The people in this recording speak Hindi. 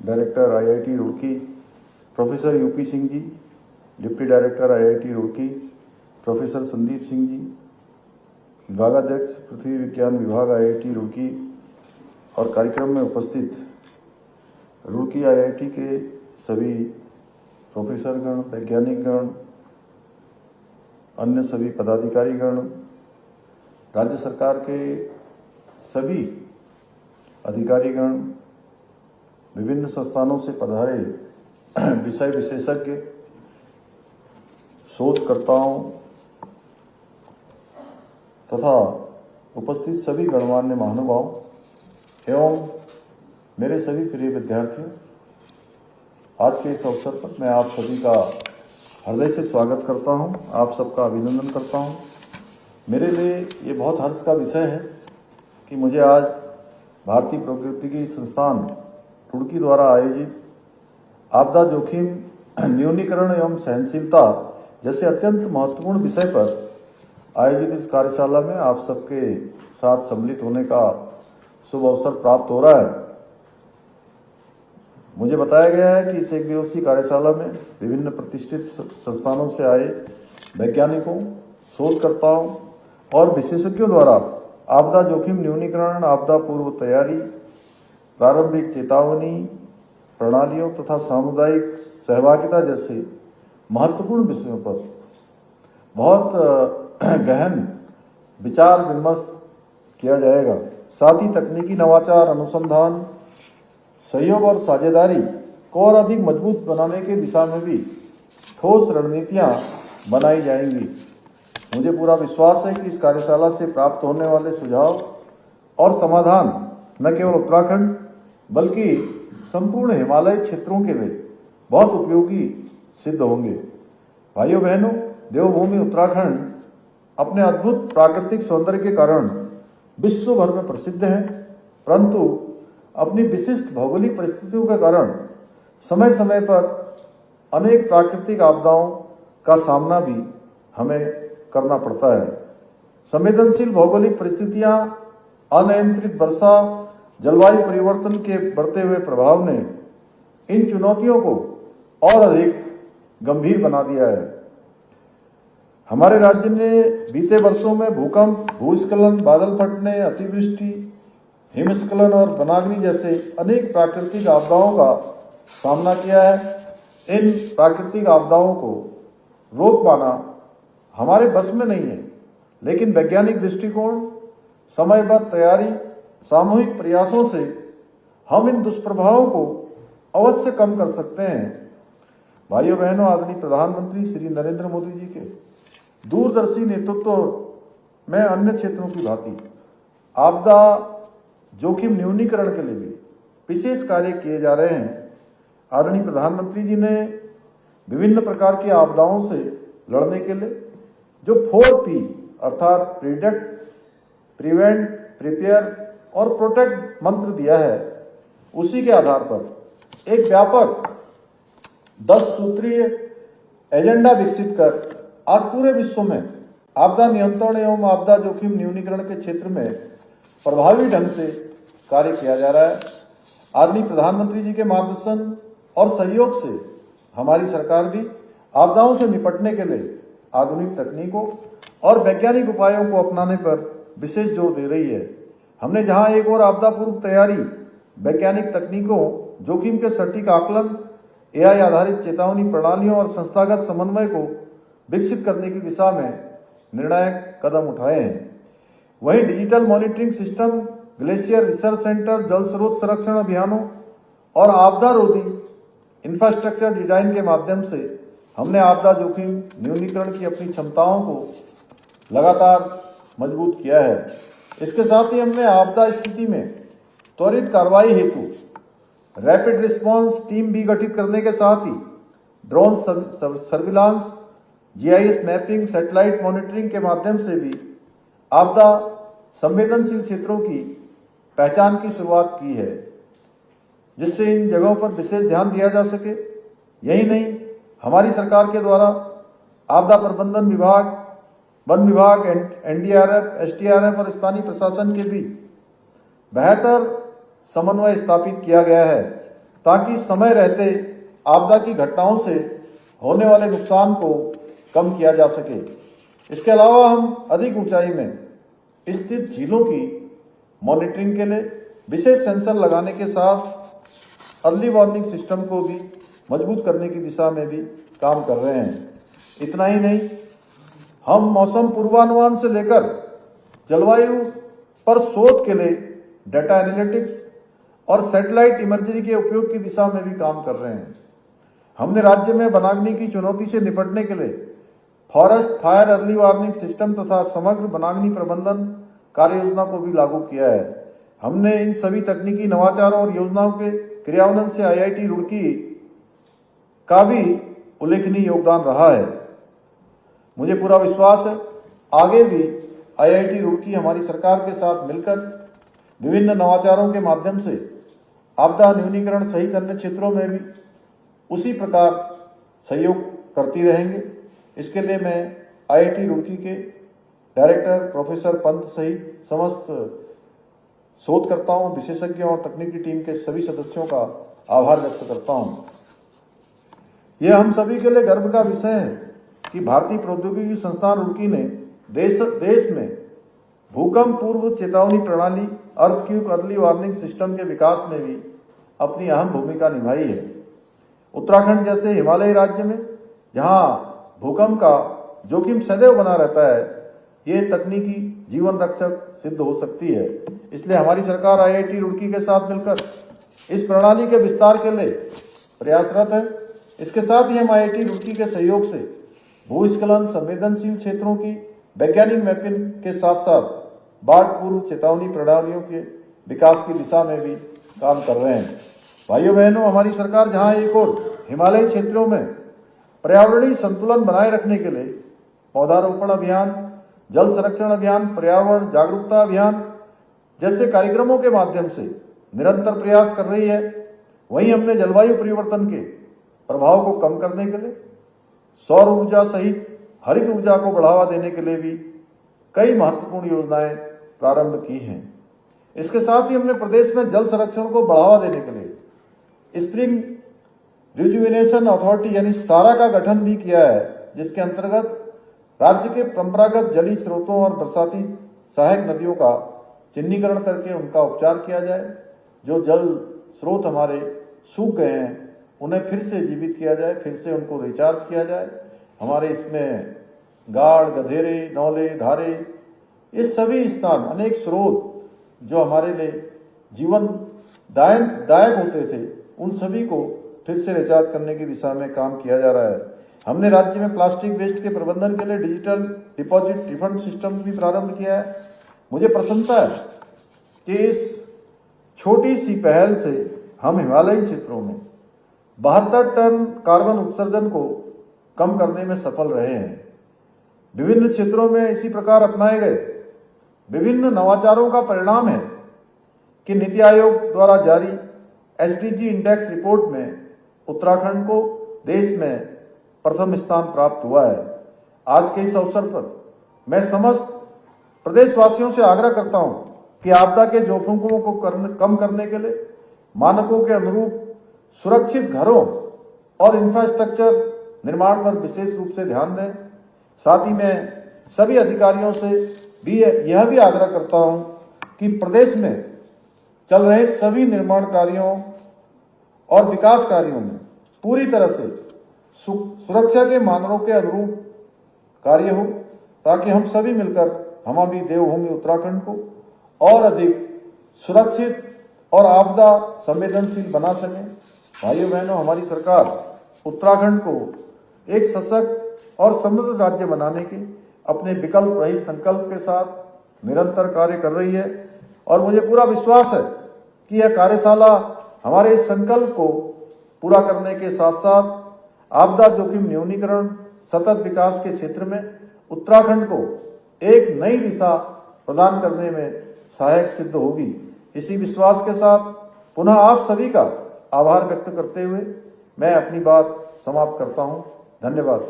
Director IIT Roorkee professor U P Singh ji, deputy director IIT Roorkee professor Sandeep Singh ji, विभागाध्यक्ष पृथ्वी विज्ञान विभाग आईआईटी रुड़की और कार्यक्रम में उपस्थित रुड़की आईआईटी के सभी प्रोफेसरगण, वैज्ञानिकगण, अन्य सभी पदाधिकारीगण, राज्य सरकार के सभी अधिकारीगण, विभिन्न संस्थानों से पधारे विषय विशेषज्ञ, शोधकर्ताओं तथा उपस्थित सभी गणमान्य महानुभाव एवं मेरे सभी प्रिय विद्यार्थियों, आज के इस अवसर पर मैं आप सभी का हृदय से स्वागत करता हूं, आप सबका अभिनंदन करता हूं। मेरे लिए ये बहुत हर्ष का विषय है कि मुझे आज भारतीय प्रौद्योगिकी संस्थान रुड़की द्वारा आयोजित आपदा जोखिम न्यूनीकरण एवं सहनशीलता जैसे अत्यंत महत्वपूर्ण विषय पर आयोजित इस कार्यशाला में आप सबके साथ सम्मिलित होने का शुभ अवसर प्राप्त हो रहा है। मुझे बताया गया है कि इस एक दिवसीय कार्यशाला में विभिन्न प्रतिष्ठित संस्थानों से आए वैज्ञानिकों, शोधकर्ताओं और विशेषज्ञों द्वारा आपदा जोखिम न्यूनीकरण, आपदा पूर्व तैयारी, प्रारंभिक चेतावनी प्रणालियों तथा सामुदायिक सहभागिता जैसे महत्वपूर्ण विषयों पर बहुत गहन विचार विमर्श किया जाएगा। साथ ही तकनीकी नवाचार, अनुसंधान, सहयोग और साझेदारी को और अधिक मजबूत बनाने की दिशा में भी ठोस रणनीतियां बनाई जाएंगी। मुझे पूरा विश्वास है कि इस कार्यशाला से प्राप्त होने वाले सुझाव और समाधान न केवल उत्तराखंड बल्कि संपूर्ण हिमालय क्षेत्रों के लिए बहुत उपयोगी सिद्ध होंगे। भाइयों बहनों, देवभूमि उत्तराखंड अपने अद्भुत प्राकृतिक सौंदर्य के कारण विश्व भर में प्रसिद्ध है, परंतु अपनी विशिष्ट भौगोलिक परिस्थितियों के कारण समय समय पर अनेक प्राकृतिक आपदाओं का सामना भी हमें करना पड़ता है। संवेदनशील भौगोलिक परिस्थितियां, अनियंत्रित वर्षा, जलवायु परिवर्तन के बढ़ते हुए प्रभाव ने इन चुनौतियों को और अधिक गंभीर बना दिया है। हमारे राज्य ने बीते वर्षों में भूकंप, भूस्खलन, बादल फटने, अतिवृष्टि, हिमस्खलन और वनाग्नि जैसे अनेक प्राकृतिक आपदाओं का सामना किया है। इन प्राकृतिक आपदाओं को रोक पाना हमारे बस में नहीं है, लेकिन वैज्ञानिक दृष्टिकोण, समयबद्ध तैयारी, सामूहिक प्रयासों से हम इन दुष्प्रभावों को अवश्य कम कर सकते हैं। भाइयों बहनों, आदरणीय प्रधानमंत्री श्री नरेंद्र मोदी जी के दूरदर्शी नेतृत्व में अन्य क्षेत्रों की भांति आपदा जोखिम न्यूनीकरण के लिए भी विशेष कार्य किए जा रहे हैं। आदरणीय प्रधानमंत्री जी ने विभिन्न प्रकार की आपदाओं से लड़ने के लिए जो 4P अर्थात प्रिडिक्ट, प्रिवेंट, प्रिपेयर और प्रोटेक्ट मंत्र दिया है, उसी के आधार पर एक व्यापक 10 सूत्रीय एजेंडा विकसित कर आज पूरे विश्व में आपदा नियंत्रण एवं आपदा जोखिम न्यूनीकरण के क्षेत्र में प्रभावी ढंग से कार्य किया जा रहा है। आदरणीय प्रधानमंत्री जी के मार्गदर्शन और सहयोग से हमारी सरकार भी आपदाओं से निपटने के लिए आधुनिक तकनीकों और वैज्ञानिक उपायों को अपनाने पर विशेष जोर दे रही है। हमने जहां एक और आपदा पूर्व तैयारी, वैज्ञानिक तकनीकों, जोखिम के सटीक आकलन, AI आधारित चेतावनी प्रणालियों और संस्थागत समन्वय को विकसित करने की दिशा में निर्णायक कदम उठाए हैं, वहीं digital monitoring system, glacier research centre, जल स्रोत संरक्षण अभियानों और आपदा रोधी इंफ्रास्ट्रक्चर डिजाइन के माध्यम से हमने आपदा जोखिम न्यूनीकरण की अपनी क्षमताओं को लगातार मजबूत किया है। इसके साथ ही हमने आपदा स्थिति में त्वरित कार्रवाई हेतु रैपिड रिस्पांस टीम भी गठित करने के साथ ही drone surveillance, GIS mapping, satellite monitoring के माध्यम से भी आपदा संवेदनशील क्षेत्रों की पहचान की शुरुआत की है, जिससे इन जगहों पर विशेष ध्यान दिया जा सके। यही नहीं, हमारी सरकार के द्वारा आपदा प्रबंधन विभाग, वन विभाग, NDRF, SDRF और स्थानीय प्रशासन के बीच बेहतर समन्वय स्थापित किया गया है ताकि समय रहते आपदा की घटनाओं से होने वाले नुकसान को कम किया जा सके। इसके अलावा हम अधिक ऊंचाई में स्थित झीलों की मॉनिटरिंग के लिए विशेष सेंसर लगाने के साथ अर्ली वार्निंग सिस्टम को भी मजबूत करने की दिशा में भी काम कर रहे हैं। इतना ही नहीं, हम मौसम पूर्वानुमान से लेकर जलवायु पर शोध के लिए डाटा एनालिटिक्स और सैटेलाइट इमर्जरी के उपयोग की दिशा में भी काम कर रहे हैं। हमने राज्य में वनाग्नि की चुनौती से निपटने के लिए forest fire early warning system तथा समग्र वनाग्नि प्रबंधन कार्य योजना को भी लागू किया है। हमने इन सभी तकनीकी नवाचारों और योजनाओं के क्रियान्वयन से IIT रुड़की का भी उल्लेखनीय योगदान रहा है। मुझे पूरा विश्वास है आगे भी IIT रुड़की हमारी सरकार के साथ मिलकर विभिन्न नवाचारों के माध्यम से आपदा न्यूनीकरण सही करने क्षेत्रों में भी उसी प्रकार सहयोग करती रहेंगे। इसके लिए मैं IIT रुड़की के डायरेक्टर प्रोफेसर पंत सहित समस्त शोधकर्ताओं, विशेषज्ञों और तकनीकी टीम के सभी सदस्यों का आभार व्यक्त करता हूं। यह हम सभी के लिए गर्व का विषय है कि भारतीय प्रौद्योगिकी संस्थान रुड़की ने देश में भूकंप पूर्व चेतावनी प्रणाली अर्थक्वेक अर्ली वार्निंग सिस्टम के विकास में भी अपनी अहम भूमिका निभाई है। उत्तराखंड जैसे हिमालयी राज्य में जहां भूकंप का जोखिम सदैव बना रहता है, ये तकनीकी जीवन रक्षक सिद्ध हो सकती है। इसलिए हमारी सरकार IIT रुड़की के साथ मिलकर इस प्रणाली के विस्तार के लिए प्रयासरत है। इसके साथ ही हम IIT रुड़की के सहयोग से भूस्खलन संवेदनशील क्षेत्रों की वैज्ञानिक मैपिंग के साथ साथ बाढ़ पूर्व चेतावनी प्रणालियों के विकास की दिशा में भी काम कर रहे हैं। भाइयों बहनों, हमारी सरकार जहां एक और हिमालयी क्षेत्रों में पर्यावरणीय संतुलन बनाए रखने के लिए पौधारोपण अभियान, जल संरक्षण अभियान, पर्यावरण जागरूकता अभियान जैसे कार्यक्रमों के माध्यम से निरंतर प्रयास कर रही है, वहीं हमने जलवायु परिवर्तन के प्रभाव को कम करने के लिए सौर ऊर्जा सहित हरित ऊर्जा को बढ़ावा देने के लिए भी कई महत्वपूर्ण योजनाएं प्रारंभ की हैं। इसके साथ ही हमने प्रदेश में जल संरक्षण को बढ़ावा देने के लिए स्प्रिंग रिजुविनेशन अथॉरिटी यानी सारा का गठन भी किया है, जिसके अंतर्गत राज्य के परंपरागत जलीय स्रोतों और बरसाती सहायक नदियों का चिन्हीकरण करके उनका उपचार किया जाए। जो जल स्रोत हमारे सूख गए हैं उन्हें फिर से जीवित किया जाए, फिर से उनको रिचार्ज किया जाए। हमारे इसमें गाड़, गधेरे, नौले, धारे, ये सभी स्थान अनेक स्रोत जो हमारे लिए जीवन दायक होते थे, उन सभी को फिर से रिचार्ज करने की दिशा में काम किया जा रहा है। हमने राज्य में प्लास्टिक वेस्ट के प्रबंधन के लिए डिजिटल डिपॉजिट रिफंड सिस्टम भी प्रारंभ किया है। मुझे प्रसन्नता है कि इस छोटी सी पहल से हम हिमालयी क्षेत्रों में 72 टन कार्बन उत्सर्जन को कम करने में सफल रहे हैं। विभिन्न क्षेत्रों में इसी प्रकार अपनाए गए विभिन्न नवाचारों का परिणाम है कि नीति आयोग द्वारा जारी SDG इंडेक्स रिपोर्ट में उत्तराखंड को देश में प्रथम स्थान प्राप्त हुआ है। आज के इस अवसर पर मैं समस्त प्रदेशवासियों से आग्रह करता हूं कि आपदा के जोखिमों को कम करने के लिए मानकों के अनुरूप सुरक्षित घरों और इंफ्रास्ट्रक्चर निर्माण पर विशेष रूप से ध्यान दें। साथ ही मैं सभी अधिकारियों से भी यह भी आग्रह करता हूं कि प्रदेश में चल रहे सभी निर्माण कार्यों और विकास कार्यों में पूरी तरह से सुरक्षा के मानकों के अनुरूप कार्य हो, ताकि हम सभी मिलकर हमारी देवभूमि उत्तराखंड को और अधिक सुरक्षित और आपदा संवेदनशील बना सकें। भाइयों बहनों, हमारी सरकार उत्तराखंड को एक सशक्त और समृद्ध राज्य बनाने के अपने विकल्प रहित संकल्प के साथ निरंतर कार्य कर रही है और मुझे पूरा विश्वास है कि यह कार्यशाला हमारे इस संकल्प को पूरा करने के साथ साथ आपदा जोखिम न्यूनीकरण, सतत विकास के क्षेत्र में उत्तराखंड को एक नई दिशा प्रदान करने में सहायक सिद्ध होगी। इसी विश्वास के साथ पुनः आप सभी का आभार व्यक्त करते हुए मैं अपनी बात समाप्त करता हूं। धन्यवाद।